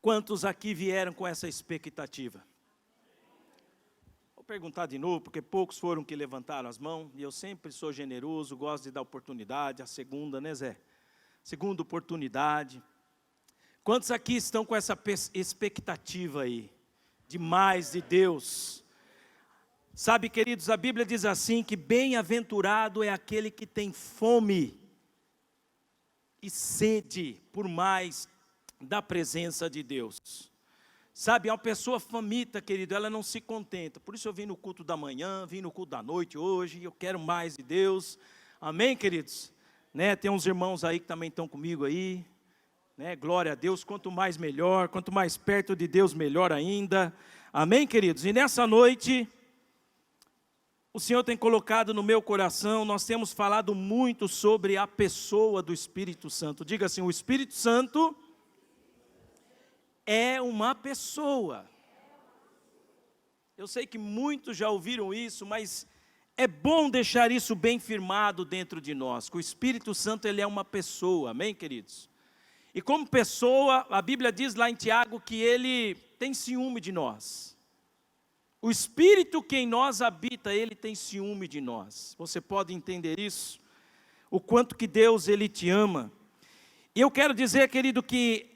Quantos aqui vieram com essa expectativa? Vou perguntar de novo, porque poucos foram que levantaram as mãos, e eu sempre sou generoso, gosto de dar oportunidade, a segunda, né, Zé? Segunda oportunidade. Quantos aqui estão com essa expectativa aí, de mais de Deus? Sabe, queridos, a Bíblia diz assim, que bem-aventurado é aquele que tem fome e sede por mais da presença de Deus. Sabe, uma pessoa faminta, querido, ela não se contenta. Por isso eu vim no culto da manhã, vim no culto da noite hoje, eu quero mais de Deus. Amém, queridos? Né, tem uns irmãos aí que também estão comigo aí. Né, glória a Deus, quanto mais melhor, quanto mais perto de Deus, melhor ainda. Amém, queridos? E nessa noite, o Senhor tem colocado no meu coração, nós temos falado muito sobre a pessoa do Espírito Santo. Diga assim, o Espírito Santo é uma pessoa. Eu sei que muitos já ouviram isso, mas é bom deixar isso bem firmado dentro de nós, que o Espírito Santo ele é uma pessoa, amém, queridos? E como pessoa, a Bíblia diz lá em Tiago que ele tem ciúme de nós. O Espírito que em nós habita, ele tem ciúme de nós. Você pode entender isso? O quanto que Deus ele te ama. E eu quero dizer, querido, que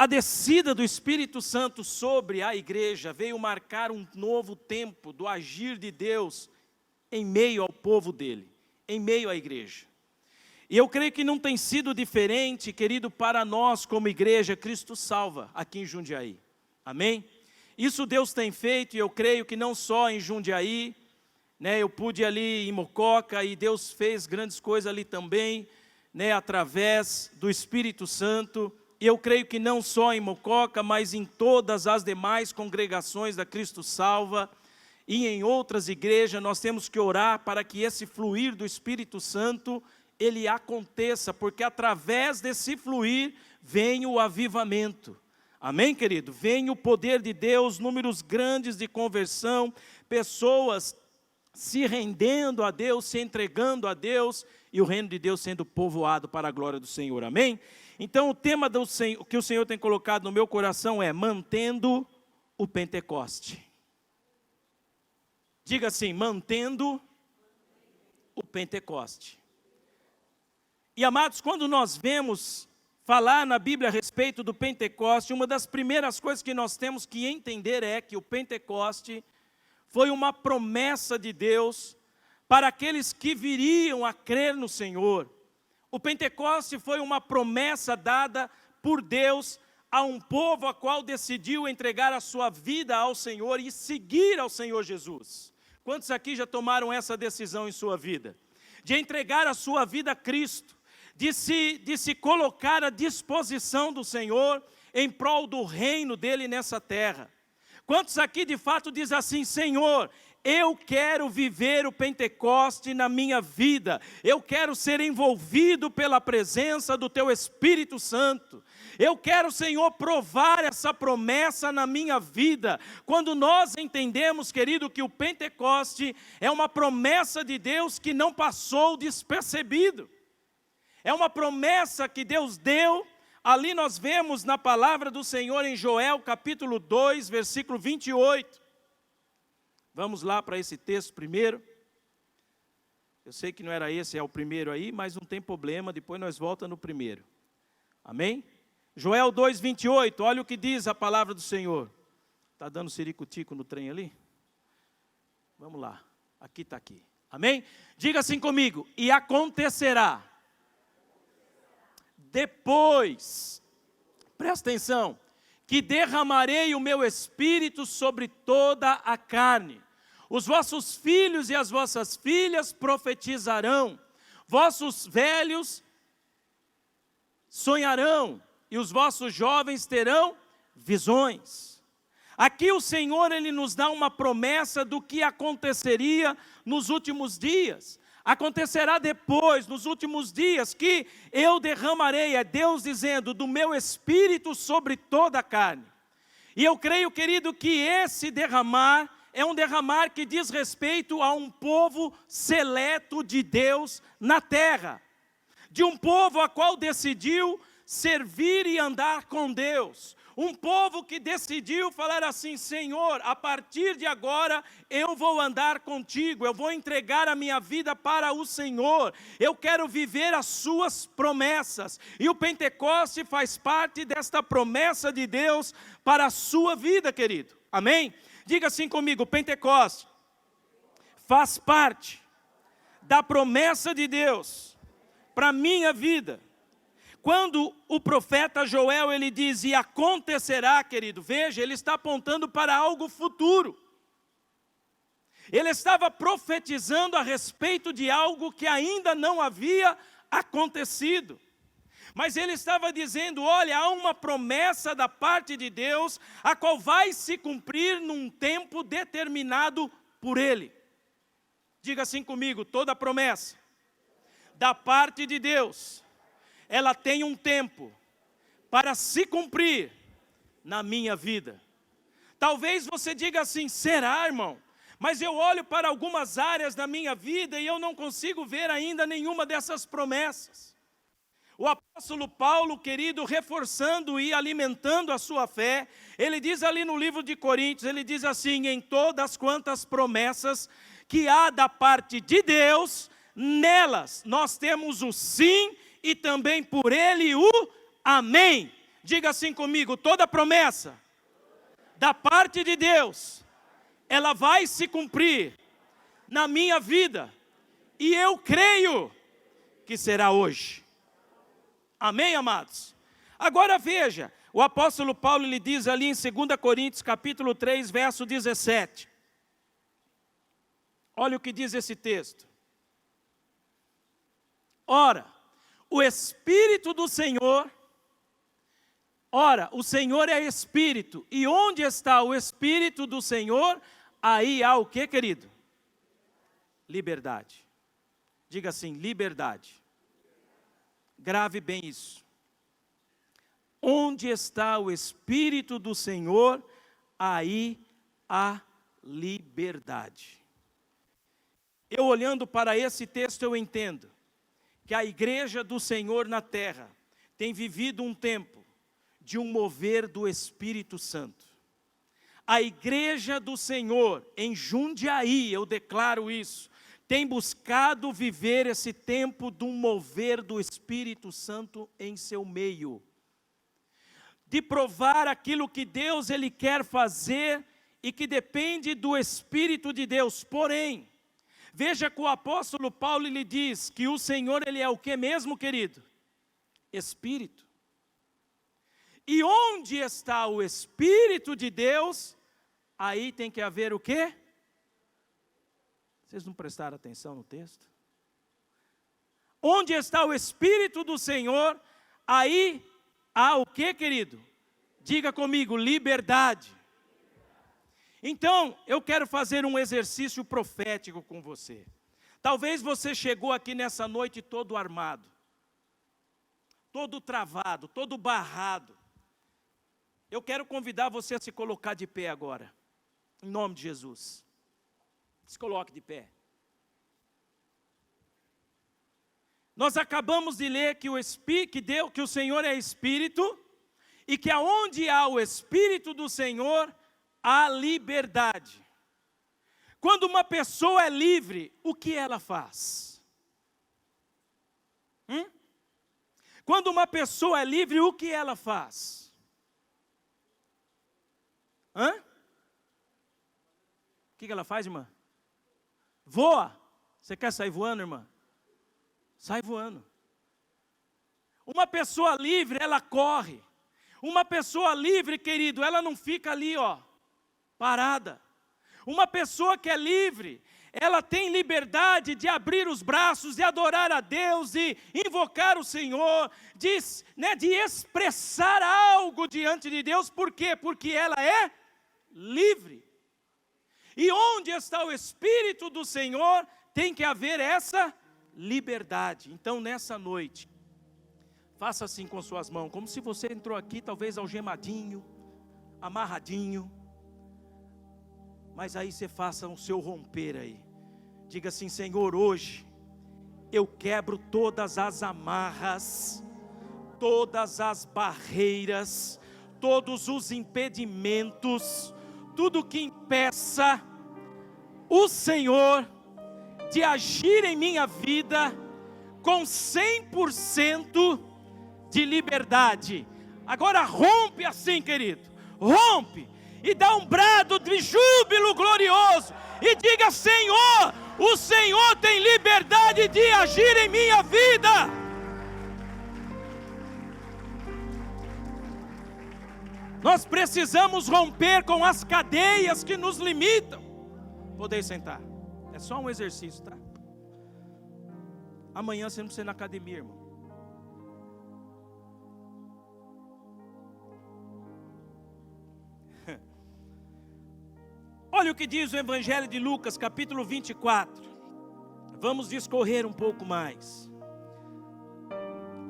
a descida do Espírito Santo sobre a igreja veio marcar um novo tempo do agir de Deus em meio ao povo dele, em meio à igreja. E eu creio que não tem sido diferente, querido, para nós como igreja Cristo Salva, aqui em Jundiaí. Amém? Isso Deus tem feito e eu creio que não só em Jundiaí, né, eu pude ir ali em Mococa e Deus fez grandes coisas ali também, né, através do Espírito Santo. E eu creio que não só em Mococa, mas em todas as demais congregações da Cristo Salva e em outras igrejas, nós temos que orar para que esse fluir do Espírito Santo, ele aconteça, porque através desse fluir vem o avivamento. Amém, querido? Vem o poder de Deus, números grandes de conversão, pessoas se rendendo a Deus, se entregando a Deus, e o reino de Deus sendo povoado para a glória do Senhor. Amém? Então o tema que o Senhor tem colocado no meu coração é mantendo o Pentecoste. Diga assim, mantendo o Pentecoste. E amados, quando nós vemos falar na Bíblia a respeito do Pentecoste, uma das primeiras coisas que nós temos que entender é que o Pentecoste foi uma promessa de Deus para aqueles que viriam a crer no Senhor. O Pentecoste foi uma promessa dada por Deus a um povo a qual decidiu entregar a sua vida ao Senhor e seguir ao Senhor Jesus. Quantos aqui já tomaram essa decisão em sua vida? De entregar a sua vida a Cristo, de se colocar à disposição do Senhor em prol do reino dele nessa terra. Quantos aqui de fato dizem assim, Senhor, eu quero viver o Pentecoste na minha vida, eu quero ser envolvido pela presença do Teu Espírito Santo, eu quero, Senhor, provar essa promessa na minha vida. Quando nós entendemos, querido, que o Pentecoste é uma promessa de Deus que não passou despercebido, é uma promessa que Deus deu. Ali nós vemos na palavra do Senhor em Joel capítulo 2, versículo 28. Vamos lá para esse texto primeiro. Eu sei que não era esse, é o primeiro aí, mas não tem problema, depois nós voltamos no primeiro. Amém? Joel 2, 28, olha o que diz a palavra do Senhor. Está dando ciricutico no trem ali? Vamos lá, aqui está aqui. Amém? Diga assim comigo, e acontecerá. Depois, presta atenção, que derramarei o meu espírito sobre toda a carne. Os vossos filhos e as vossas filhas profetizarão, vossos velhos sonharão, e os vossos jovens terão visões. Aqui o Senhor, Ele nos dá uma promessa do que aconteceria nos últimos dias. Acontecerá depois, nos últimos dias, que eu derramarei, é Deus dizendo, do meu espírito sobre toda a carne. E eu creio, querido, que esse derramar é um derramar que diz respeito a um povo seleto de Deus na terra. De um povo a qual decidiu servir e andar com Deus. Um povo que decidiu falar assim: Senhor, a partir de agora eu vou andar contigo, eu vou entregar a minha vida para o Senhor, eu quero viver as suas promessas. E o Pentecoste faz parte desta promessa de Deus para a sua vida, querido. Amém? Diga assim comigo: o Pentecoste faz parte da promessa de Deus para a minha vida. Quando o profeta Joel, ele diz, e acontecerá, querido, veja, ele está apontando para algo futuro. Ele estava profetizando a respeito de algo que ainda não havia acontecido. Mas ele estava dizendo, olha, há uma promessa da parte de Deus, a qual vai se cumprir num tempo determinado por Ele. Diga assim comigo: toda promessa da parte de Deus, ela tem um tempo para se cumprir na minha vida. Talvez você diga assim: será, irmão? Mas eu olho para algumas áreas da minha vida e eu não consigo ver ainda nenhuma dessas promessas. O apóstolo Paulo, querido, reforçando e alimentando a sua fé, ele diz ali no livro de Coríntios, ele diz assim: em todas quantas promessas que há da parte de Deus, nelas nós temos o sim e também por ele o amém. Diga assim comigo: toda promessa da parte de Deus, ela vai se cumprir na minha vida, e eu creio que será hoje. Amém, amados? Agora veja, o apóstolo Paulo lhe diz ali em 2 Coríntios capítulo 3, verso 17. Olha o que diz esse texto. Ora, o Espírito do Senhor, o Senhor é Espírito, e onde está o Espírito do Senhor, aí há o que, querido? Liberdade. Diga assim: liberdade. Grave bem isso. Onde está o Espírito do Senhor, aí há liberdade. Eu olhando para esse texto, eu entendo que a igreja do Senhor na terra tem vivido um tempo de um mover do Espírito Santo. A igreja do Senhor em Jundiaí, eu declaro isso, tem buscado viver esse tempo de um mover do Espírito Santo em seu meio. De provar aquilo que Deus ele quer fazer e que depende do Espírito de Deus. Porém, veja que o apóstolo Paulo lhe diz que o Senhor ele é o que mesmo, querido? Espírito. E onde está o Espírito de Deus, aí tem que haver o quê? Vocês não prestaram atenção no texto? Onde está o Espírito do Senhor, aí há o quê, querido? Diga comigo: liberdade. Então, eu quero fazer um exercício profético com você. Talvez você chegou aqui nessa noite todo armado, todo travado, todo barrado. Eu quero convidar você a se colocar de pé agora, em nome de Jesus. Se coloque de pé. Nós acabamos de ler que o Senhor é Espírito, e que aonde há o Espírito do Senhor, há liberdade. Quando uma pessoa é livre, o que ela faz? Quando uma pessoa é livre, o que ela faz? O que ela faz, irmã? Voa. Você quer sair voando, irmã? Sai voando. Uma pessoa livre, ela corre. Uma pessoa livre, querido, ela não fica ali, parada. Uma pessoa que é livre, ela tem liberdade de abrir os braços, de adorar a Deus, de invocar o Senhor, de expressar algo diante de Deus. Por quê? Porque ela é livre. E onde está o Espírito do Senhor, tem que haver essa liberdade. Então, nessa noite, faça assim com suas mãos, como se você entrou aqui, talvez algemadinho, amarradinho. Mas aí você faça o seu romper aí. Diga assim: Senhor, hoje eu quebro todas as amarras, todas as barreiras, todos os impedimentos, tudo que impeça o Senhor de agir em minha vida com 100% de liberdade. Agora rompe assim, querido, rompe e dá um brado de júbilo glorioso e diga: Senhor, o Senhor tem liberdade de agir em minha vida. Nós precisamos romper com as cadeias que nos limitam. Podem sentar, é só um exercício, tá? Amanhã você não precisa ir na academia, irmão. Olha o que diz o Evangelho de Lucas, capítulo 24. Vamos discorrer um pouco mais.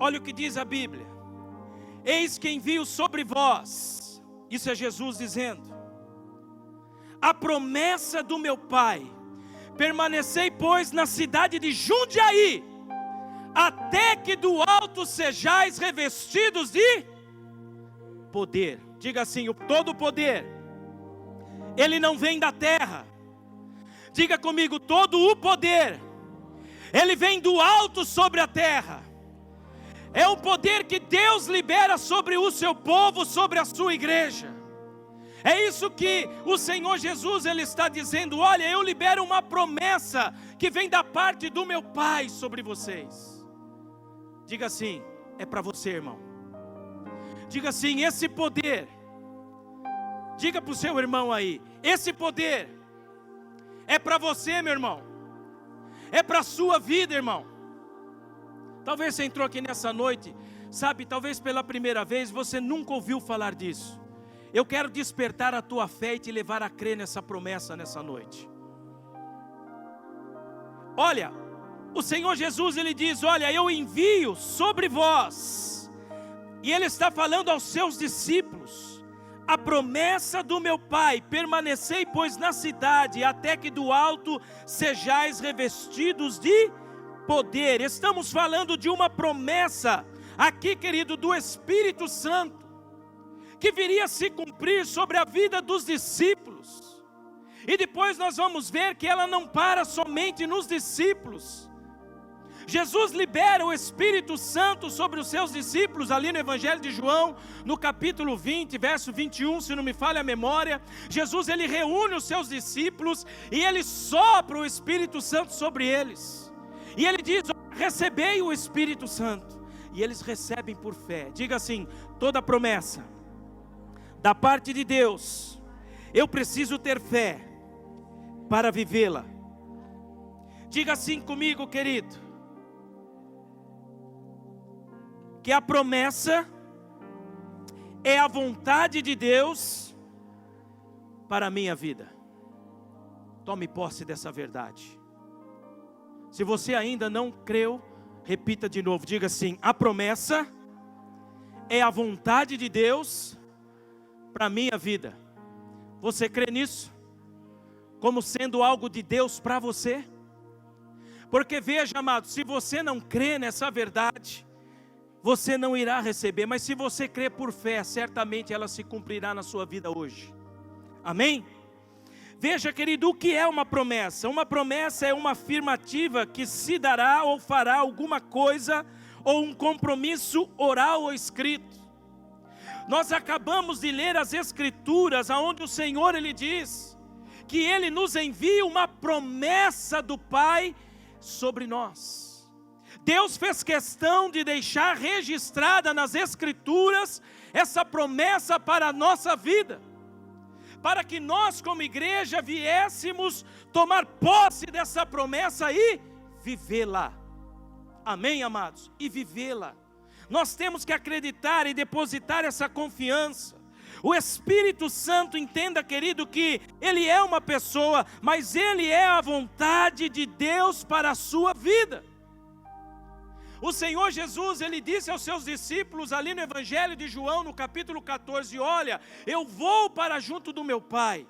Olha o que diz a Bíblia: eis que envio sobre vós, isso é Jesus dizendo, a promessa do meu Pai. Permanecei, pois, na cidade de Jundiaí, até que do alto sejais revestidos de poder. Diga assim: o todo poder, ele não vem da terra. Diga comigo: todo o poder, ele vem do alto sobre a terra. É o poder que Deus libera sobre o seu povo, sobre a sua igreja. É isso que o Senhor Jesus, Ele está dizendo: olha, eu libero uma promessa que vem da parte do meu Pai sobre vocês. Diga assim: é para você, irmão. Diga assim: esse poder, diga para o seu irmão aí, esse poder é para você, meu irmão. É para a sua vida, irmão. Talvez você entrou aqui nessa noite, sabe, talvez pela primeira vez, você nunca ouviu falar disso. Eu quero despertar a tua fé e te levar a crer nessa promessa nessa noite. Olha, o Senhor Jesus, Ele diz: olha, eu envio sobre vós, e Ele está falando aos seus discípulos, a promessa do meu Pai: permanecei, pois, na cidade, até que do alto sejais revestidos de poder. Estamos falando de uma promessa aqui, querido, do Espírito Santo, que viria a se cumprir sobre a vida dos discípulos. E depois nós vamos ver que ela não para somente nos discípulos. Jesus libera o Espírito Santo sobre os seus discípulos, ali no Evangelho de João, no capítulo 20, verso 21, se não me falha a memória. Jesus, Ele reúne os seus discípulos e Ele sopra o Espírito Santo sobre eles. E Ele diz: recebei o Espírito Santo. E eles recebem por fé. Diga assim: toda promessa da parte de Deus, eu preciso ter fé para vivê-la. Diga assim comigo, querido, que a promessa é a vontade de Deus para a minha vida. Tome posse dessa verdade. Se você ainda não creu, repita de novo, diga assim: a promessa é a vontade de Deus para a minha vida. Você crê nisso? Como sendo algo de Deus para você? Porque veja, amado, se você não crê nessa verdade, você não irá receber. Mas se você crê por fé, certamente ela se cumprirá na sua vida hoje. Amém? Veja, querido, o que é uma promessa? Uma promessa é uma afirmativa que se dará ou fará alguma coisa, ou um compromisso oral ou escrito. Nós acabamos de ler as Escrituras, onde o Senhor, Ele diz que Ele nos envia uma promessa do Pai sobre nós. Deus fez questão de deixar registrada nas Escrituras essa promessa para a nossa vida, para que nós como igreja viéssemos tomar posse dessa promessa e vivê-la. Amém, amados? E vivê-la. Nós temos que acreditar e depositar essa confiança. O Espírito Santo, entenda, querido, que Ele é uma pessoa, mas Ele é a vontade de Deus para a sua vida. O Senhor Jesus, Ele disse aos seus discípulos ali no Evangelho de João, no capítulo 14, olha, eu vou para junto do meu Pai.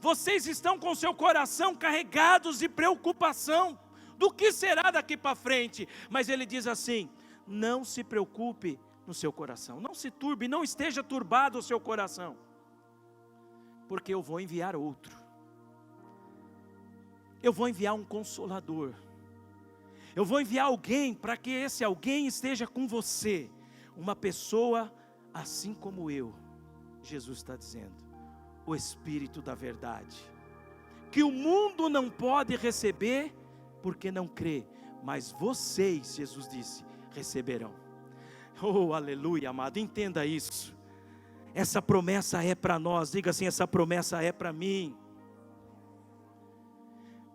Vocês estão com seu coração carregados de preocupação, do que será daqui para frente. Mas Ele diz assim: não se preocupe no seu coração. Não se turbe, não esteja turbado o seu coração, porque eu vou enviar outro. Eu vou enviar um consolador. Eu vou enviar alguém para que esse alguém esteja com você. Uma pessoa assim como eu. Jesus está dizendo, o Espírito da verdade, que o mundo não pode receber, porque não crê, mas vocês, Jesus disse, receberão. Oh, aleluia, amado, entenda isso. Essa promessa é para nós, diga assim, essa promessa é para mim.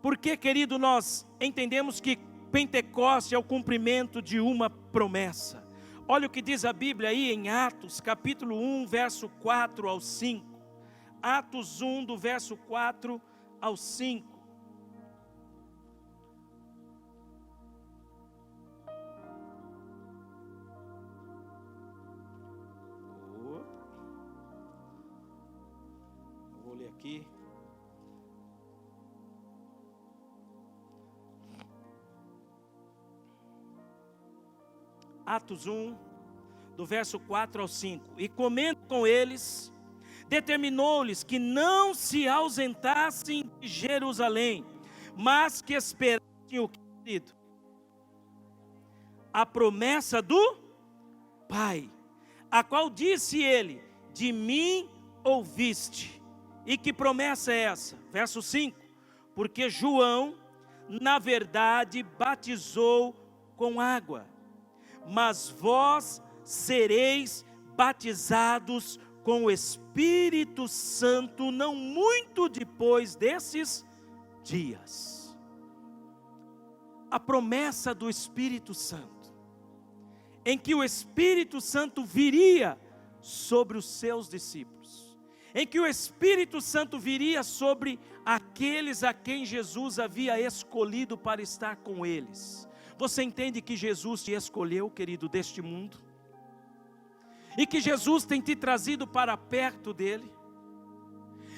Porque, querido, nós entendemos que Pentecostes é o cumprimento de uma promessa. Olha o que diz a Bíblia aí em Atos, capítulo 1, verso 4 ao 5. Atos 1, do verso 4 ao 5. Vou ler aqui. Atos 1, do verso 4 ao 5. E comendo com eles, determinou-lhes que não se ausentassem de Jerusalém, mas que esperassem o querido? A promessa do Pai, a qual disse ele, de mim ouviste. E que promessa é essa? Verso 5. Porque João, na verdade, batizou com água, mas vós sereis batizados com o Espírito Santo, não muito depois desses dias. A promessa do Espírito Santo, em que o Espírito Santo viria sobre os seus discípulos, em que o Espírito Santo viria sobre aqueles a quem Jesus havia escolhido para estar com eles. Você entende que Jesus te escolheu, querido, deste mundo? E que Jesus tem te trazido para perto dele?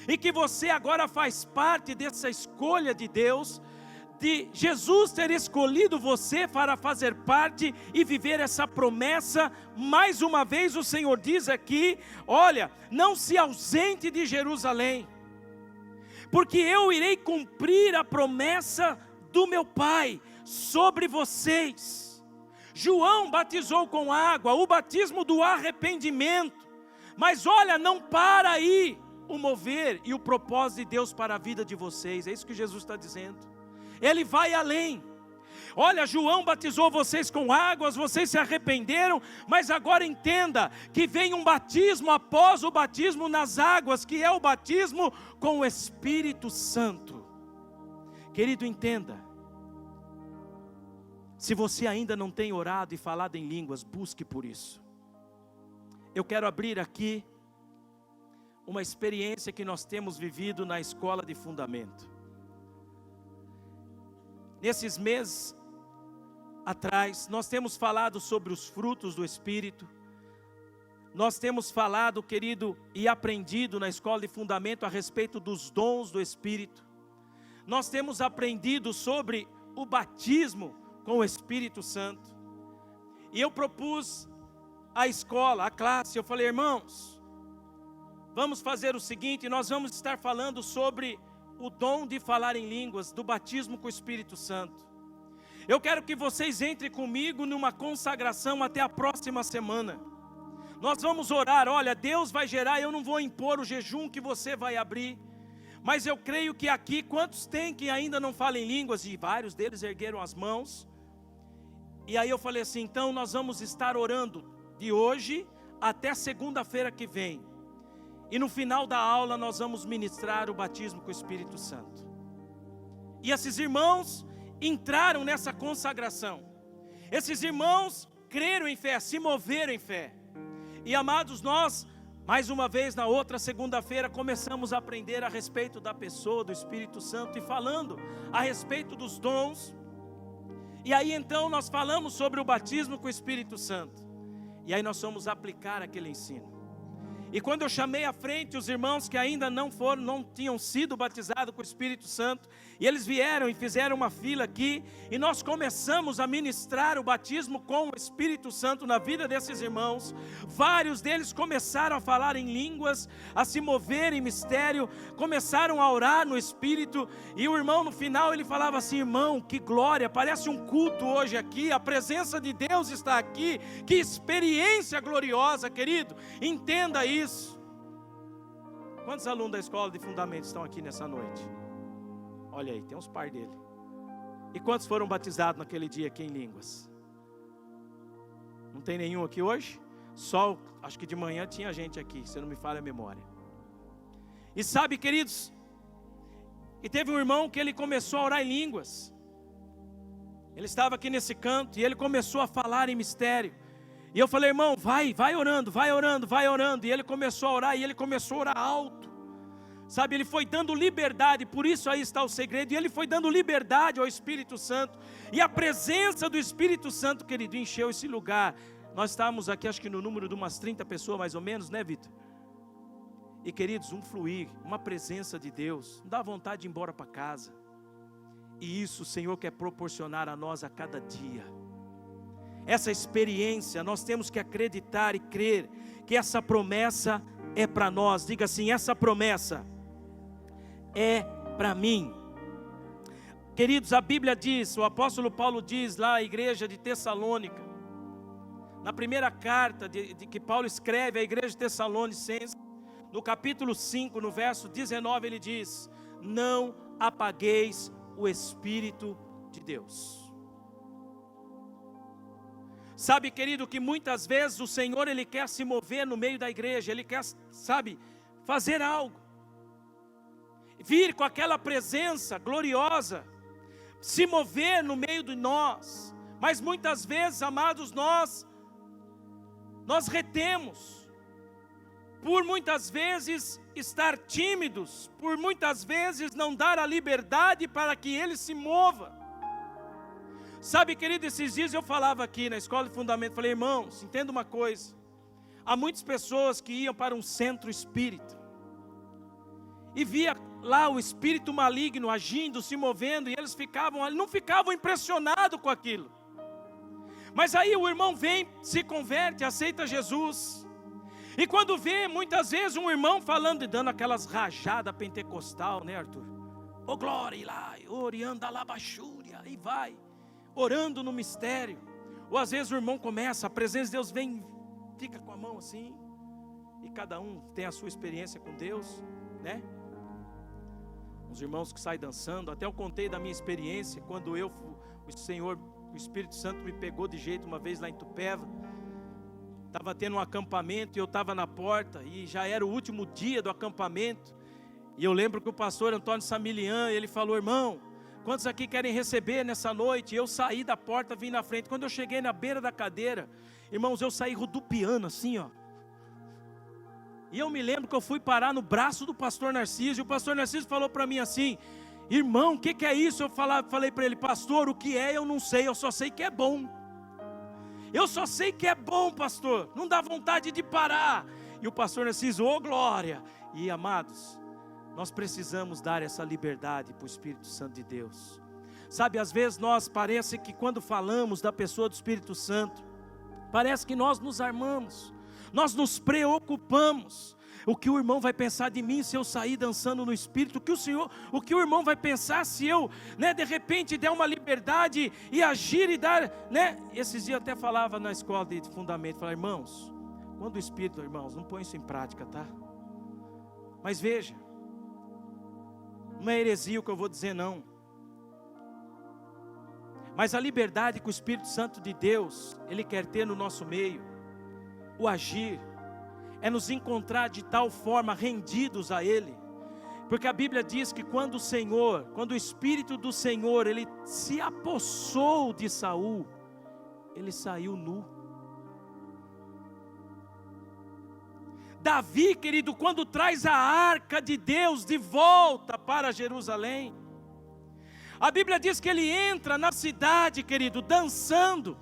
E que você agora faz parte dessa escolha de Deus, de Jesus ter escolhido você para fazer parte e viver essa promessa. Mais uma vez o Senhor diz aqui, olha, não se ausente de Jerusalém, porque eu irei cumprir a promessa do meu Pai sobre vocês. João batizou com água, o batismo do arrependimento, mas olha, não para aí o mover e o propósito de Deus para a vida de vocês. É isso que Jesus está dizendo. Ele vai além. Olha, João batizou vocês com águas, vocês se arrependeram, mas agora entenda que vem um batismo após o batismo nas águas, que é o batismo com o Espírito Santo. Querido, entenda. Se você ainda não tem orado e falado em línguas, busque por isso. Eu quero abrir aqui uma experiência que nós temos vivido na escola de fundamento. Nesses meses atrás, nós temos falado sobre os frutos do Espírito. Nós temos falado, querido, e aprendido na escola de fundamento a respeito dos dons do Espírito. Nós temos aprendido sobre o batismo com o Espírito Santo. E eu propus à escola, à classe, eu falei, irmãos, vamos fazer o seguinte, nós vamos estar falando sobre o dom de falar em línguas, do batismo com o Espírito Santo. Eu quero que vocês entrem comigo numa consagração até a próxima semana. Nós vamos orar, olha, Deus vai gerar, eu não vou impor o jejum que você vai abrir, mas eu creio que aqui, quantos tem que ainda não falam em línguas? E vários deles ergueram as mãos. E aí eu falei assim, então nós vamos estar orando de hoje até segunda-feira que vem. E no final da aula nós vamos ministrar o batismo com o Espírito Santo. E esses irmãos entraram nessa consagração. Esses irmãos creram em fé, se moveram em fé. E amados, nós, mais uma vez na outra segunda-feira, começamos a aprender a respeito da pessoa do Espírito Santo e falando a respeito dos dons. E aí então nós falamos sobre o batismo com o Espírito Santo. E aí nós fomos aplicar aquele ensino. E quando eu chamei à frente os irmãos que ainda não tinham sido batizados com o Espírito Santo, e eles vieram e fizeram uma fila aqui, e nós começamos a ministrar o batismo com o Espírito Santo na vida desses irmãos. Vários deles começaram a falar em línguas, a se mover em mistério, começaram a orar no Espírito, e o irmão no final ele falava assim: irmão, que glória, parece um culto hoje aqui, a presença de Deus está aqui, que experiência gloriosa, querido, entenda isso. Quantos alunos da escola de fundamentos estão aqui nessa noite? Olha aí, tem uns par dele. E quantos foram batizados naquele dia aqui em línguas? Não tem nenhum aqui hoje? Só, acho que de manhã tinha gente aqui, se não me falha a memória. E sabe, queridos, e teve um irmão que ele começou a orar em línguas. Ele estava aqui nesse canto e ele começou a falar em mistério. E eu falei: irmão, vai orando, vai orando, vai orando. E ele começou a orar, e ele começou a orar alto. Sabe, ele foi dando liberdade, por isso aí está o segredo. E ele foi dando liberdade ao Espírito Santo. E a presença do Espírito Santo, querido, encheu esse lugar. Nós estávamos aqui, acho que no número de umas 30 pessoas mais ou menos, né, Vitor? E queridos, um fluir, uma presença de Deus, não dá vontade de ir embora para casa. E isso o Senhor quer proporcionar a nós a cada dia. Essa experiência, nós temos que acreditar e crer que essa promessa é para nós. Diga assim: essa promessa é para mim. Queridos, a Bíblia diz, o apóstolo Paulo diz lá à igreja de Tessalônica, na primeira carta de que Paulo escreve à igreja de Tessalonicenses, no capítulo 5, no verso 19, ele diz: não apagueis o Espírito de Deus. Sabe, querido, que muitas vezes o Senhor, Ele quer se mover no meio da igreja, Ele quer, sabe, fazer algo, vir com aquela presença gloriosa, se mover no meio de nós, mas muitas vezes, amados, nós retemos, por muitas vezes estar tímidos, por muitas vezes não dar a liberdade para que Ele se mova. Sabe, querido, esses dias eu falava aqui na escola de fundamento, falei: irmãos, entenda uma coisa, há muitas pessoas que iam para um centro espírita, e via lá o espírito maligno agindo, se movendo, e eles não ficavam impressionados com aquilo. Mas aí o irmão vem, se converte, aceita Jesus, e quando vê, muitas vezes um irmão falando e dando aquelas rajadas pentecostal, né, Arthur? Ô glória, e lá, orianda lá baixúria, e vai orando no mistério. Ou às vezes o irmão começa, a presença de Deus vem, fica com a mão assim, e cada um tem a sua experiência com Deus, né? Uns irmãos que saem dançando. Até eu contei da minha experiência, quando o Espírito Santo me pegou de jeito uma vez lá em Tupéva. Estava tendo um acampamento e eu estava na porta, e já era o último dia do acampamento, e eu lembro que o pastor Antônio Samilian, ele falou: irmão, quantos aqui querem receber nessa noite? Eu saí da porta, vim na frente. Quando eu cheguei na beira da cadeira, irmãos, eu saí rodopiando assim, ó. E eu me lembro que eu fui parar no braço do pastor Narciso, e o pastor Narciso falou para mim assim: irmão, o que é isso? Eu falei para ele: pastor, o que é eu não sei, eu só sei que é bom. Eu só sei que é bom, pastor, não dá vontade de parar. E o pastor Narciso: ô glória. E amados, nós precisamos dar essa liberdade para o Espírito Santo de Deus. Sabe, às vezes parece que quando falamos da pessoa do Espírito Santo, parece que nós nos armamos, nós nos preocupamos. O que o irmão vai pensar de mim se eu sair dançando no Espírito? O que o irmão vai pensar se eu, de repente der uma liberdade e agir e dar, Esses dias eu até falava na escola de fundamento, falava: irmãos, quando o Espírito, irmãos, não põe isso em prática, tá? Mas veja, não é heresia o que eu vou dizer, não. Mas a liberdade que o Espírito Santo de Deus, Ele quer ter no nosso meio, o agir, é nos encontrar de tal forma rendidos a Ele. Porque a Bíblia diz que quando o Espírito do Senhor, Ele se apossou de Saul, ele saiu nu. Davi, querido, quando traz a arca de Deus de volta para Jerusalém, a Bíblia diz que ele entra na cidade, querido, dançando.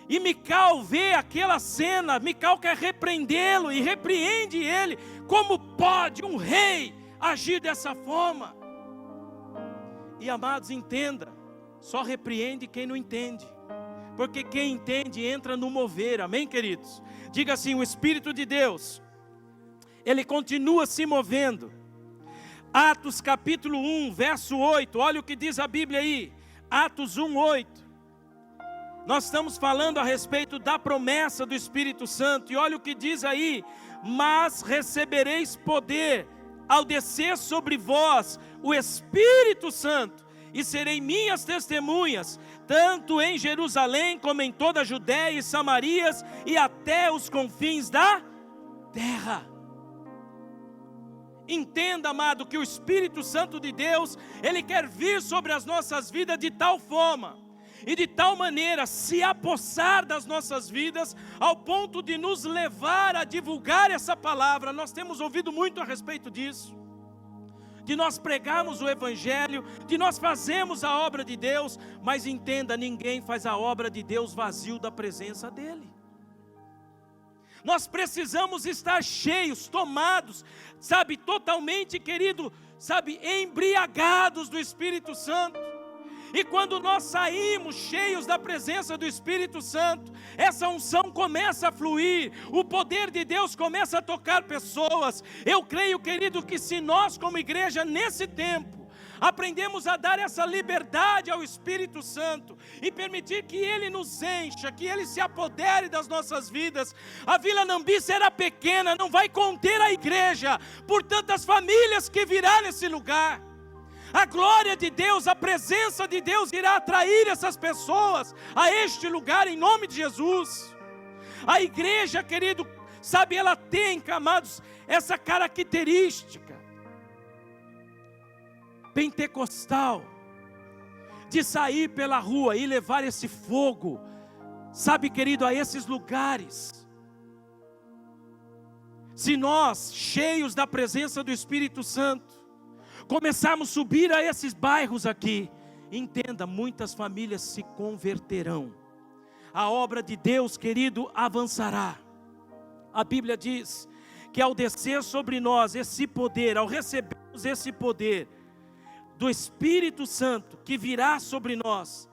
E Mical vê aquela cena, Mical quer repreendê-lo e repreende ele. Como pode um rei agir dessa forma? E amados, entenda, só repreende quem não entende. Porque quem entende entra no mover, amém, queridos? Diga assim, o Espírito de Deus, ele continua se movendo. Atos capítulo 1, verso 8, olha o que diz a Bíblia aí. Atos 1, 8. Nós estamos falando a respeito da promessa do Espírito Santo. E olha o que diz aí. Mas recebereis poder ao descer sobre vós o Espírito Santo. E serei minhas testemunhas, tanto em Jerusalém como em toda a Judéia e Samarias e até os confins da terra. Entenda, amado, que o Espírito Santo de Deus, ele quer vir sobre as nossas vidas de tal forma e de tal maneira se apossar das nossas vidas, ao ponto de nos levar a divulgar essa palavra. Nós temos ouvido muito a respeito disso, de nós pregarmos o Evangelho, de nós fazermos a obra de Deus, mas entenda, ninguém faz a obra de Deus vazio da presença dEle. Nós precisamos estar cheios, tomados, sabe, totalmente, querido, sabe, embriagados do Espírito Santo. E quando nós saímos cheios da presença do Espírito Santo, essa unção começa a fluir, o poder de Deus começa a tocar pessoas. Eu creio, querido, que se nós como igreja nesse tempo aprendemos a dar essa liberdade ao Espírito Santo e permitir que Ele nos encha, que Ele se apodere das nossas vidas, a Vila Nambi será pequena, não vai conter a igreja por tantas famílias que virá nesse lugar. A glória de Deus, a presença de Deus irá atrair essas pessoas a este lugar em nome de Jesus. A igreja, querido, sabe, ela tem, amados, essa característica pentecostal de sair pela rua e levar esse fogo, sabe, querido, a esses lugares. Se nós, cheios da presença do Espírito Santo, começarmos a subir a esses bairros aqui, entenda, muitas famílias se converterão. A obra de Deus, querido, avançará. A Bíblia diz que ao descer sobre nós esse poder, ao recebermos esse poder do Espírito Santo que virá sobre nós,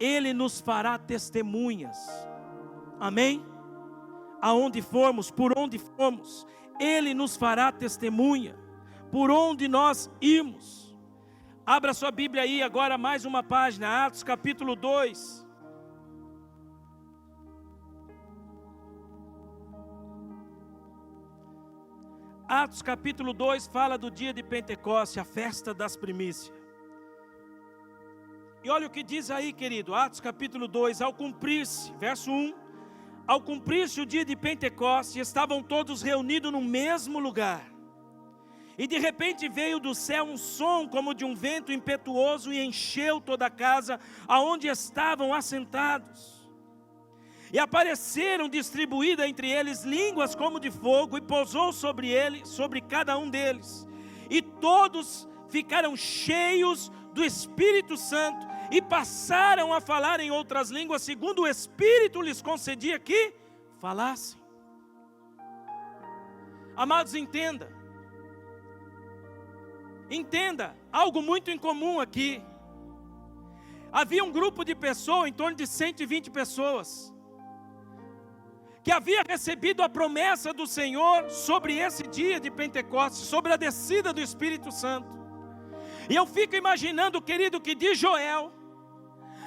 Ele nos fará testemunhas. Amém? Aonde formos, por onde formos, Ele nos fará testemunha. Por onde nós irmos. Abra sua Bíblia aí agora, mais uma página, Atos capítulo 2. Atos capítulo 2 fala do dia de Pentecoste, a festa das primícias. E olha o que diz aí, querido, Atos capítulo 2, ao cumprir-se, verso 1, ao cumprir-se o dia de Pentecoste, estavam todos reunidos no mesmo lugar. E de repente veio do céu um som como de um vento impetuoso e encheu toda a casa aonde estavam assentados. E apareceram distribuídas entre eles línguas como de fogo, e pousou sobre ele, sobre cada um deles. E todos ficaram cheios do Espírito Santo e passaram a falar em outras línguas, segundo o Espírito lhes concedia que falassem. Amados, entenda, algo muito incomum aqui. Havia um grupo de pessoas, em torno de 120 pessoas, que havia recebido a promessa do Senhor sobre esse dia de Pentecostes, sobre a descida do Espírito Santo. E eu fico imaginando, querido, que de Joel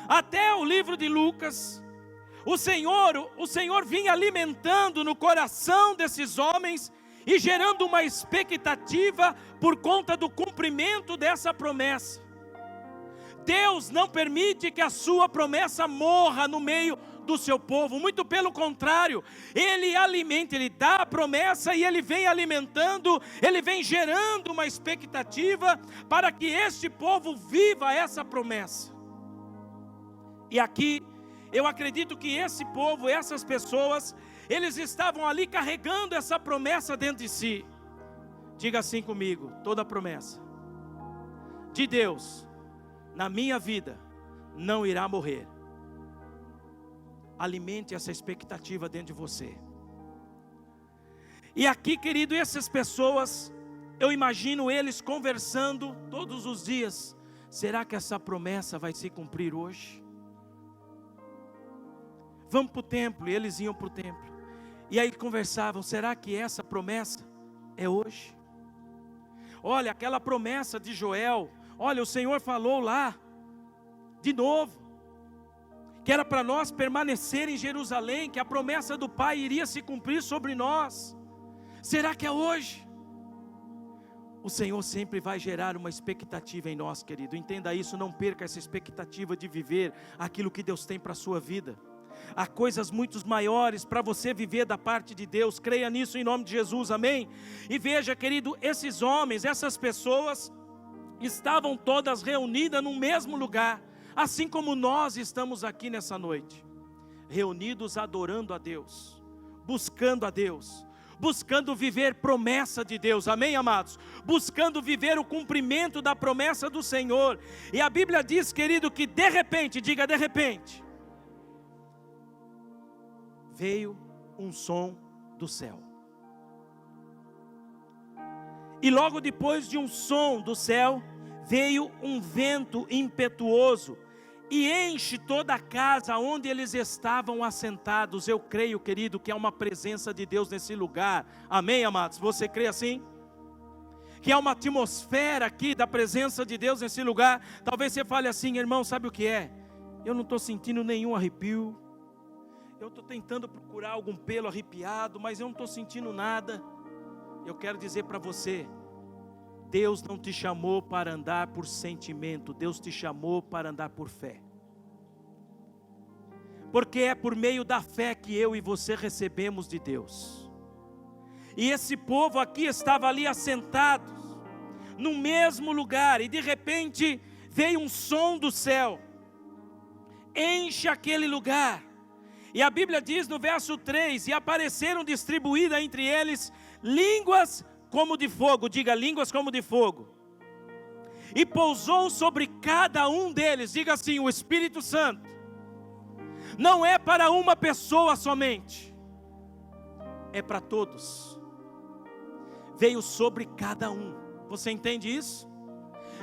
até o livro de Lucas, o Senhor vinha alimentando no coração desses homens e gerando uma expectativa por conta do cumprimento dessa promessa. Deus não permite que a sua promessa morra no meio do seu povo, muito pelo contrário, Ele alimenta, Ele dá a promessa e Ele vem alimentando, Ele vem gerando uma expectativa para que este povo viva essa promessa. E aqui, eu acredito que esse povo, essas pessoas, eles estavam ali carregando essa promessa dentro de si. Diga assim comigo: toda promessa de Deus na minha vida não irá morrer. Alimente essa expectativa dentro de você. E aqui, querido, essas pessoas, eu imagino eles conversando todos os dias. Será que essa promessa vai se cumprir hoje? Vamos para o templo. E eles iam para o templo. E aí conversavam, será que essa promessa é hoje? Olha, aquela promessa de Joel, olha, o Senhor falou lá, de novo, que era para nós permanecer em Jerusalém, que a promessa do Pai iria se cumprir sobre nós. Será que é hoje? O Senhor sempre vai gerar uma expectativa em nós, querido. Entenda isso, não perca essa expectativa de viver aquilo que Deus tem para a sua vida. Há coisas muito maiores para você viver da parte de Deus. Creia nisso em nome de Jesus, amém? E veja, querido, esses homens, essas pessoas estavam todas reunidas no mesmo lugar, assim como nós estamos aqui nessa noite, reunidos adorando a Deus, buscando a Deus, buscando viver promessa de Deus, amém, amados? Buscando viver o cumprimento da promessa do Senhor. E a Bíblia diz, querido, que de repente, diga de repente, veio um som do céu. E logo depois de um som do céu, veio um vento impetuoso e enche toda a casa onde eles estavam assentados. Eu creio, querido, que há uma presença de Deus nesse lugar. Amém, amados? Você crê assim? Que há uma atmosfera aqui da presença de Deus nesse lugar. Talvez você fale assim, irmão, sabe o que é? Eu não estou sentindo nenhum arrepio. Eu estou tentando procurar algum pelo arrepiado, mas eu não estou sentindo nada. Eu quero dizer para você, Deus não te chamou para andar por sentimento, Deus te chamou para andar por fé. Porque é por meio da fé que eu e você recebemos de Deus. E esse povo aqui estava ali assentados, no mesmo lugar, e de repente veio um som do céu, enche aquele lugar. E a Bíblia diz no verso 3, e apareceram distribuídas entre eles línguas como de fogo, diga línguas como de fogo, e pousou sobre cada um deles, diga assim, o Espírito Santo, não é para uma pessoa somente, é para todos, veio sobre cada um, você entende isso?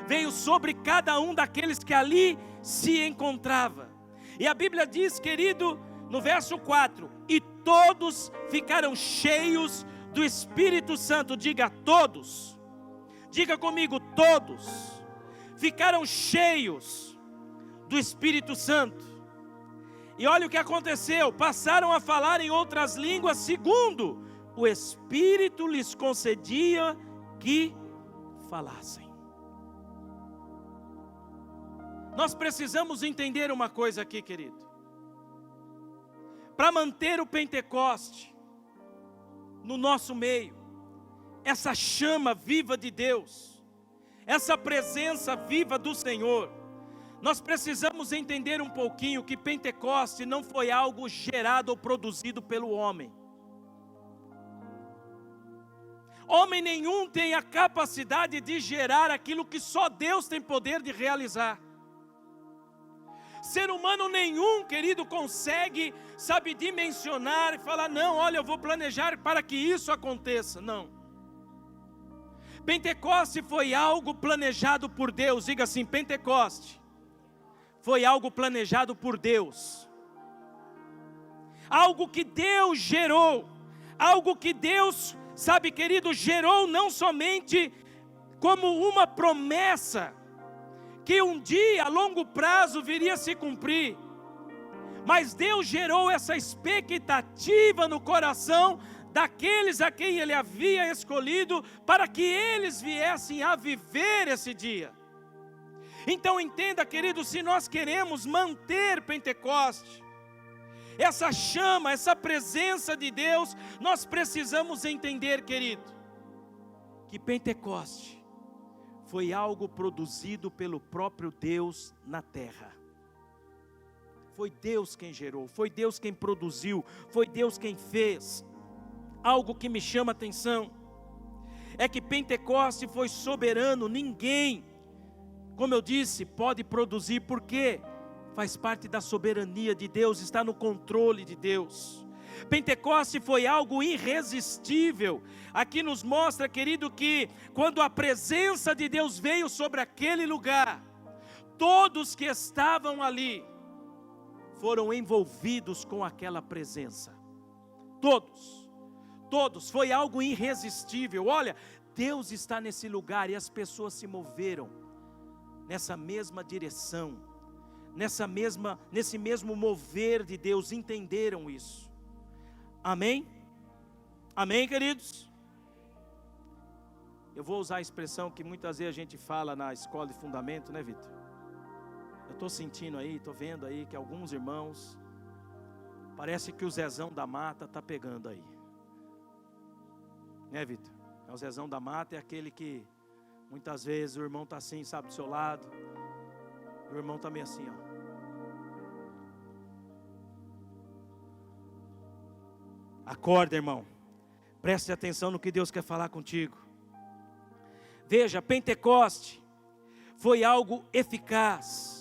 Veio sobre cada um daqueles que ali se encontrava, e a Bíblia diz, querido, no verso 4, e todos ficaram cheios do Espírito Santo, diga todos, diga comigo todos, ficaram cheios do Espírito Santo, e olha o que aconteceu, passaram a falar em outras línguas, segundo o Espírito lhes concedia que falassem. Nós precisamos entender uma coisa aqui, querido, para manter o Pentecoste no nosso meio, essa chama viva de Deus, essa presença viva do Senhor, nós precisamos entender um pouquinho que Pentecoste não foi algo gerado ou produzido pelo homem. Homem nenhum tem a capacidade de gerar aquilo que só Deus tem poder de realizar. Ser humano nenhum, querido, consegue, sabe, dimensionar e falar, não, olha, eu vou planejar para que isso aconteça. Não. Pentecoste foi algo planejado por Deus, diga assim, Pentecoste foi algo planejado por Deus. Algo que Deus gerou, algo que Deus, sabe, querido, gerou não somente como uma promessa, que um dia, a longo prazo, viria a se cumprir. Mas Deus gerou essa expectativa no coração daqueles a quem Ele havia escolhido, para que eles viessem a viver esse dia. Então entenda, querido, se nós queremos manter Pentecoste, essa chama, essa presença de Deus, nós precisamos entender, querido, que Pentecoste foi algo produzido pelo próprio Deus na terra. Foi Deus quem gerou, foi Deus quem produziu, foi Deus quem fez. Algo que me chama a atenção é que Pentecoste foi soberano, ninguém, como eu disse, pode produzir, porque faz parte da soberania de Deus, está no controle de Deus. Pentecoste foi algo irresistível. Aqui nos mostra, querido, que quando a presença de Deus veio sobre aquele lugar, todos que estavam ali foram envolvidos com aquela presença. Todos, foi algo irresistível. Olha, Deus está nesse lugar e as pessoas se moveram nessa mesma direção, nesse mesmo mover de Deus, entenderam isso. Amém? Amém, queridos? Eu vou usar a expressão que muitas vezes a gente fala na escola de fundamento, né, Vitor? Eu estou sentindo aí, estou vendo aí que alguns irmãos, parece que o Zezão da Mata está pegando aí. Né, Vitor? O Zezão da Mata é aquele que, muitas vezes, o irmão está assim, sabe, do seu lado. O irmão está meio assim, ó. Acorda, irmão. Preste atenção no que Deus quer falar contigo. Veja, Pentecoste foi algo eficaz.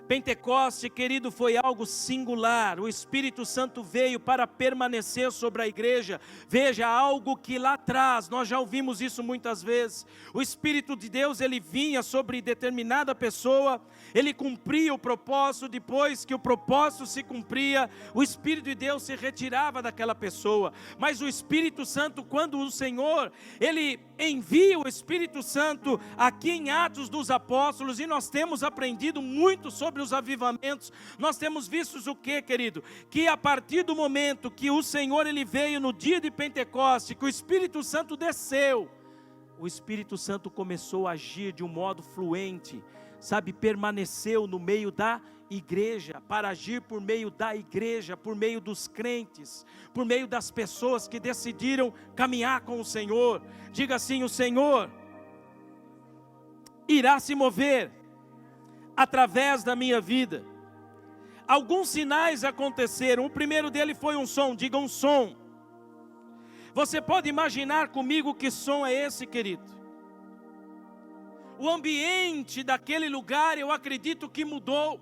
Pentecoste, querido, foi algo singular. O Espírito Santo veio para permanecer sobre a igreja. Veja, algo que lá atrás, nós já ouvimos isso muitas vezes. O Espírito de Deus, ele vinha sobre determinada pessoa, ele cumpria o propósito. Depois que o propósito se cumpria, o Espírito de Deus se retirava daquela pessoa. Mas o Espírito Santo, quando o Senhor, ele envia o Espírito Santo aqui em Atos dos Apóstolos, e nós temos aprendido muito sobre os avivamentos. Nós temos visto o que, querido? Que a partir do momento que o Senhor, ele veio no dia de Pentecoste, que o Espírito Santo desceu, o Espírito Santo começou a agir de um modo fluente, sabe, permaneceu no meio da igreja, para agir por meio da igreja, por meio dos crentes, por meio das pessoas que decidiram caminhar com o Senhor. Diga assim: o Senhor irá se mover através da minha vida. Alguns sinais aconteceram. O primeiro dele foi um som. Diga um som. Você pode imaginar comigo que som é esse, querido? O ambiente daquele lugar, eu acredito que mudou.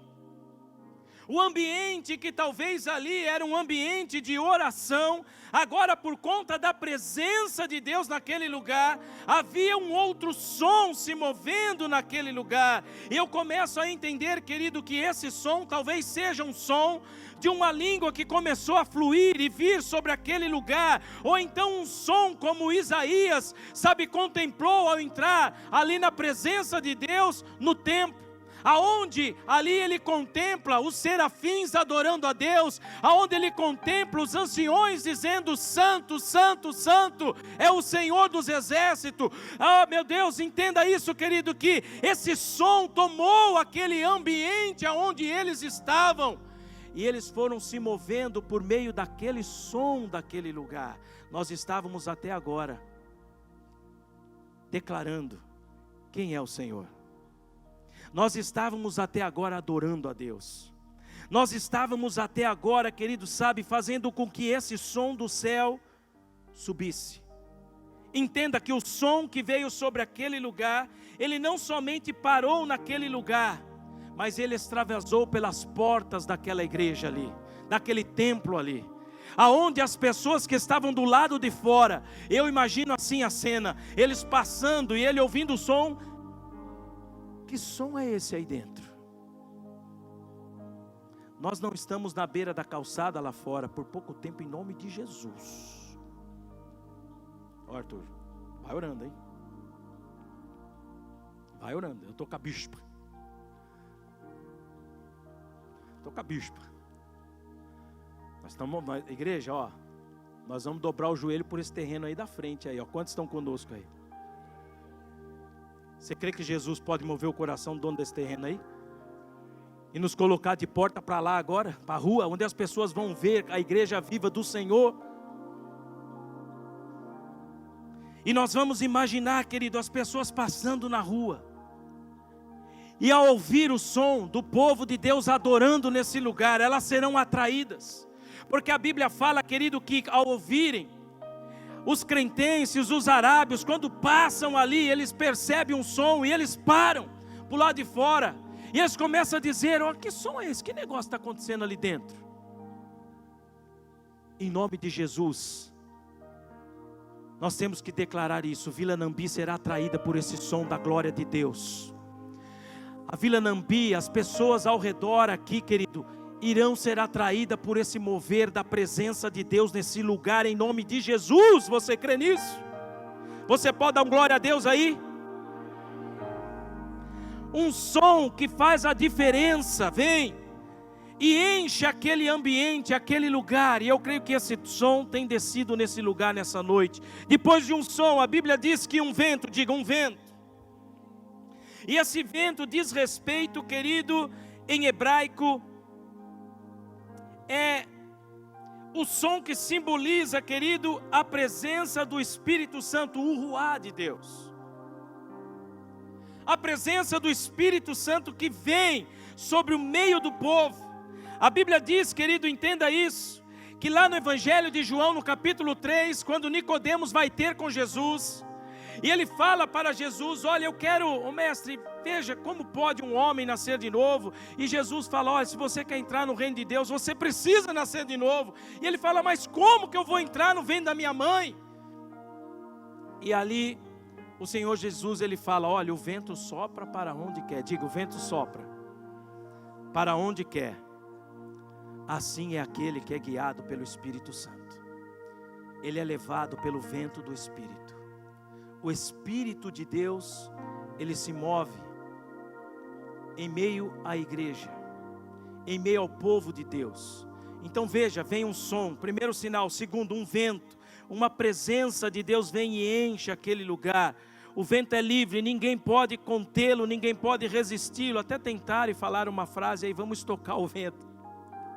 O ambiente que talvez ali era um ambiente de oração, agora por conta da presença de Deus naquele lugar, havia um outro som se movendo naquele lugar. E eu começo a entender, querido, que esse som talvez seja um som de uma língua que começou a fluir e vir sobre aquele lugar, ou então um som como Isaías, sabe, contemplou ao entrar ali na presença de Deus no templo. Aonde ali ele contempla os serafins adorando a Deus, aonde ele contempla os anciões dizendo: Santo, Santo, Santo é o Senhor dos exércitos. Ah, meu Deus, entenda isso, querido, que esse som tomou aquele ambiente aonde eles estavam, e eles foram se movendo por meio daquele som daquele lugar. Nós estávamos até agora declarando quem é o Senhor. Nós estávamos até agora adorando a Deus. Nós estávamos até agora, querido, sabe, fazendo com que esse som do céu subisse. Entenda que o som que veio sobre aquele lugar, ele não somente parou naquele lugar, mas ele extravasou pelas portas daquela igreja ali, daquele templo ali, aonde as pessoas que estavam do lado de fora, eu imagino assim a cena, eles passando e ele ouvindo o som. Que som é esse aí dentro? Nós não estamos na beira da calçada lá fora por pouco tempo, em nome de Jesus. Ó, Arthur, vai orando, hein? Vai orando, eu estou com a bispa. Estou com a bispa. Nós estamos, igreja, ó, nós vamos dobrar o joelho por esse terreno aí da frente aí, ó. Quantos estão conosco aí? Você crê que Jesus pode mover o coração do dono desse terreno aí? E nos colocar de porta para lá agora, para a rua, onde as pessoas vão ver a igreja viva do Senhor. E nós vamos imaginar, querido, as pessoas passando na rua. E ao ouvir o som do povo de Deus adorando nesse lugar, elas serão atraídas. Porque a Bíblia fala, querido, que ao ouvirem, os cretenses, os arábios, quando passam ali, eles percebem um som e eles param para o lado de fora. E eles começam a dizer: ó, que som é esse? Que negócio está acontecendo ali dentro? Em nome de Jesus, nós temos que declarar isso. Vila Nambi será atraída por esse som da glória de Deus. A Vila Nambi, as pessoas ao redor aqui, querido, irão ser atraídas por esse mover da presença de Deus nesse lugar, em nome de Jesus. Você crê nisso? Você pode dar um glória a Deus aí? Um som que faz a diferença, vem e enche aquele ambiente, aquele lugar. E eu creio que esse som tem descido nesse lugar nessa noite. Depois de um som, a Bíblia diz que um vento, diga um vento. E esse vento diz respeito, querido, em hebraico, é o som que simboliza, querido, a presença do Espírito Santo, o ruá de Deus. A presença do Espírito Santo que vem sobre o meio do povo. A Bíblia diz, querido, entenda isso, que lá no Evangelho de João, no capítulo 3, quando Nicodemos vai ter com Jesus, e ele fala para Jesus: olha, eu quero, mestre, veja como pode um homem nascer de novo. E Jesus fala: olha, se você quer entrar no reino de Deus, você precisa nascer de novo. E ele fala: mas como que eu vou entrar no ventre da minha mãe? E ali o Senhor Jesus, ele fala: olha, o vento sopra para onde quer. Diga, o vento sopra para onde quer. Assim é aquele que é guiado pelo Espírito Santo. Ele é levado pelo vento do Espírito. O Espírito de Deus, ele se move em meio à igreja, em meio ao povo de Deus. Então veja, vem um som, primeiro sinal. Segundo, um vento, uma presença de Deus vem e enche aquele lugar. O vento é livre, ninguém pode contê-lo, ninguém pode resisti-lo. Até tentar e falar uma frase aí: vamos estocar o vento,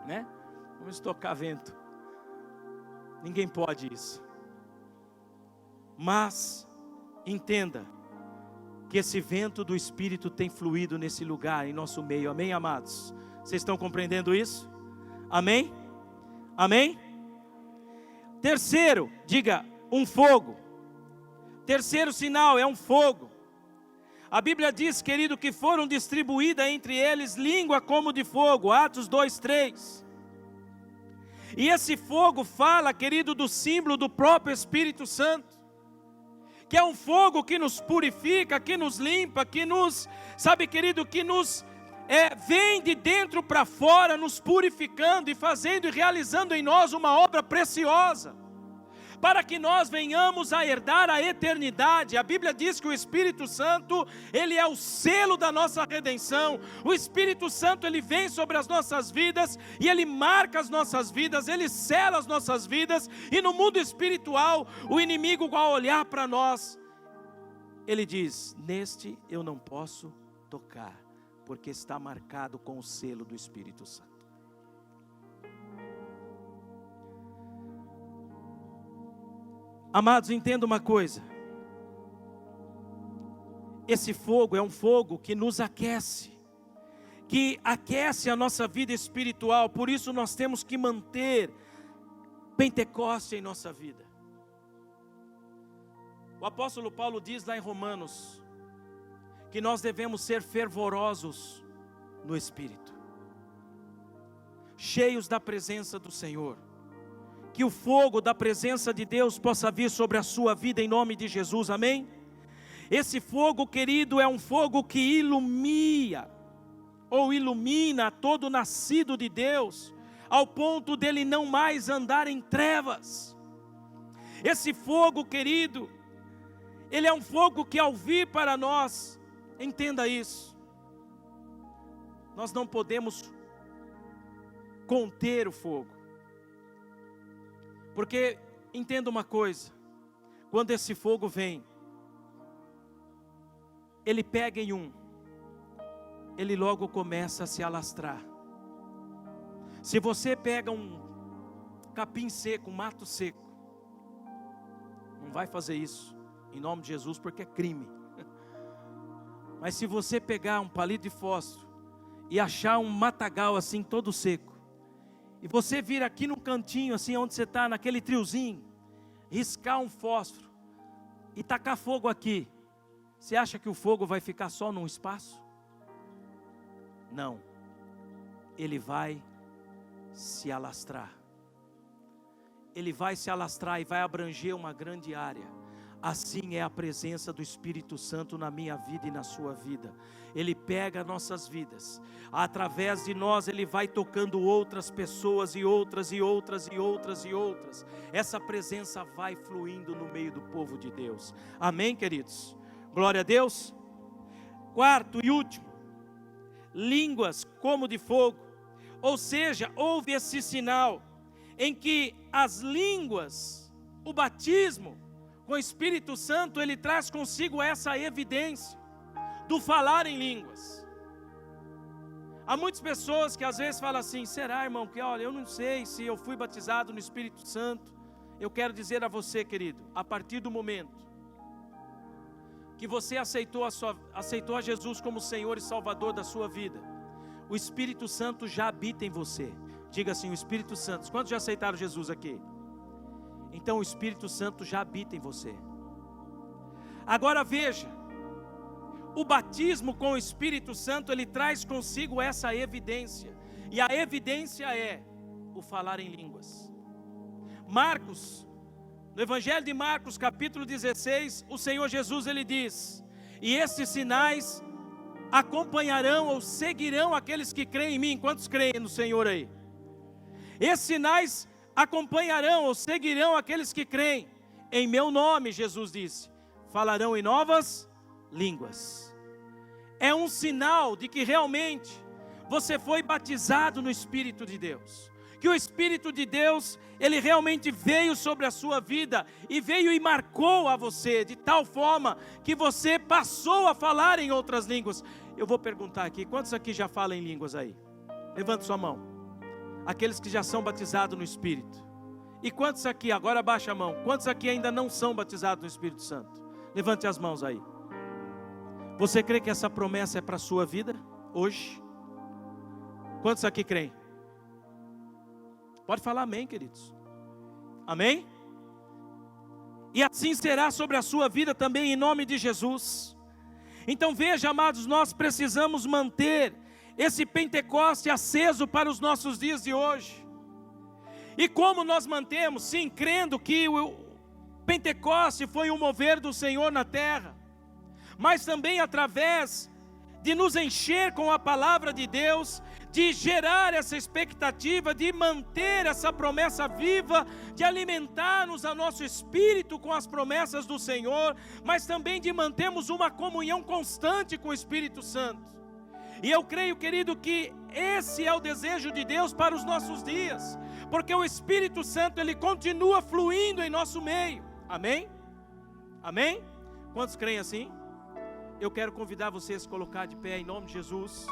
né? Vamos estocar vento. Ninguém pode isso. Mas entenda que esse vento do Espírito tem fluído nesse lugar, em nosso meio. Amém, amados? Vocês estão compreendendo isso? Amém? Amém? Terceiro, diga, um fogo. Terceiro sinal é um fogo. A Bíblia diz, querido, que foram distribuídas entre eles língua como de fogo. Atos 2:3. E esse fogo fala, querido, do símbolo do próprio Espírito Santo, que é um fogo que nos purifica, que nos limpa, que nos, sabe, querido, que nos vem de dentro para fora, nos purificando e fazendo e realizando em nós uma obra preciosa, para que nós venhamos a herdar a eternidade. A Bíblia diz que o Espírito Santo, ele é o selo da nossa redenção. O Espírito Santo, ele vem sobre as nossas vidas e ele marca as nossas vidas, ele sela as nossas vidas. E no mundo espiritual, o inimigo, ao olhar para nós, ele diz: neste eu não posso tocar, porque está marcado com o selo do Espírito Santo. Amados, entenda uma coisa: esse fogo é um fogo que nos aquece, que aquece a nossa vida espiritual. Por isso nós temos que manter Pentecoste em nossa vida. O apóstolo Paulo diz lá em Romanos que nós devemos ser fervorosos no Espírito, cheios da presença do Senhor. Que o fogo da presença de Deus possa vir sobre a sua vida em nome de Jesus, amém? Esse fogo, querido, é um fogo que ilumina todo nascido de Deus, ao ponto dele não mais andar em trevas. Esse fogo, querido, ele é um fogo que ao vir para nós, entenda isso, nós não podemos conter o fogo. Porque, entenda uma coisa, quando esse fogo vem, ele pega em um, ele logo começa a se alastrar. Se você pega um capim seco, um mato seco, não vai fazer isso, em nome de Jesus, porque é crime. Mas se você pegar um palito de fósforo e achar um matagal assim todo seco, e você vir aqui no cantinho, assim onde você está, naquele triozinho, riscar um fósforo e tacar fogo aqui, você acha que o fogo vai ficar só num espaço? Não, ele vai se alastrar. Ele vai se alastrar e vai abranger uma grande área. Assim é a presença do Espírito Santo na minha vida e na sua vida. Ele pega nossas vidas, através de nós ele vai tocando outras pessoas e outras e outras e outras e outras. Essa presença vai fluindo no meio do povo de Deus. Amém, queridos? Glória a Deus. Quarto e último, línguas como de fogo. Ou seja, houve esse sinal em que as línguas, o batismo com o Espírito Santo, ele traz consigo essa evidência do falar em línguas. Há muitas pessoas que às vezes falam assim: será, irmão, que olha, eu não sei se eu fui batizado no Espírito Santo. Eu quero dizer a você, querido, a partir do momento que você aceitou a Jesus como Senhor e Salvador da sua vida, o Espírito Santo já habita em você. Diga assim: o Espírito Santo. Quantos já aceitaram Jesus aqui? Então o Espírito Santo já habita em você. Agora veja, o batismo com o Espírito Santo, ele traz consigo essa evidência. E a evidência é o falar em línguas. Marcos, no Evangelho de Marcos, capítulo 16, o Senhor Jesus, ele diz: e estes sinais acompanharão ou seguirão aqueles que creem em mim. Quantos creem no Senhor aí? Esses sinais acompanharão ou seguirão aqueles que creem em meu nome, Jesus disse, falarão em novas línguas. É um sinal de que realmente você foi batizado no Espírito de Deus, que o Espírito de Deus, ele realmente veio sobre a sua vida, e veio e marcou a você, de tal forma que você passou a falar em outras línguas. Eu vou perguntar aqui, quantos aqui já falam em línguas aí? Levante sua mão. Aqueles que já são batizados no Espírito. E quantos aqui, agora abaixa a mão, quantos aqui ainda não são batizados no Espírito Santo? Levante as mãos aí. Você crê que essa promessa é para a sua vida, hoje? Quantos aqui creem? Pode falar amém, queridos. Amém? E assim será sobre a sua vida também, em nome de Jesus. Então veja, amados, nós precisamos manter esse Pentecoste aceso para os nossos dias de hoje. E como nós mantemos? Sim, crendo que o Pentecoste foi um mover do Senhor na terra, mas também através de nos encher com a palavra de Deus, de gerar essa expectativa, de manter essa promessa viva, de alimentar-nos a nosso espírito com as promessas do Senhor, mas também de mantermos uma comunhão constante com o Espírito Santo. E eu creio, querido, que esse é o desejo de Deus para os nossos dias, porque o Espírito Santo, ele continua fluindo em nosso meio. Amém? Amém? Quantos creem assim? Eu quero convidar vocês a se colocar de pé em nome de Jesus.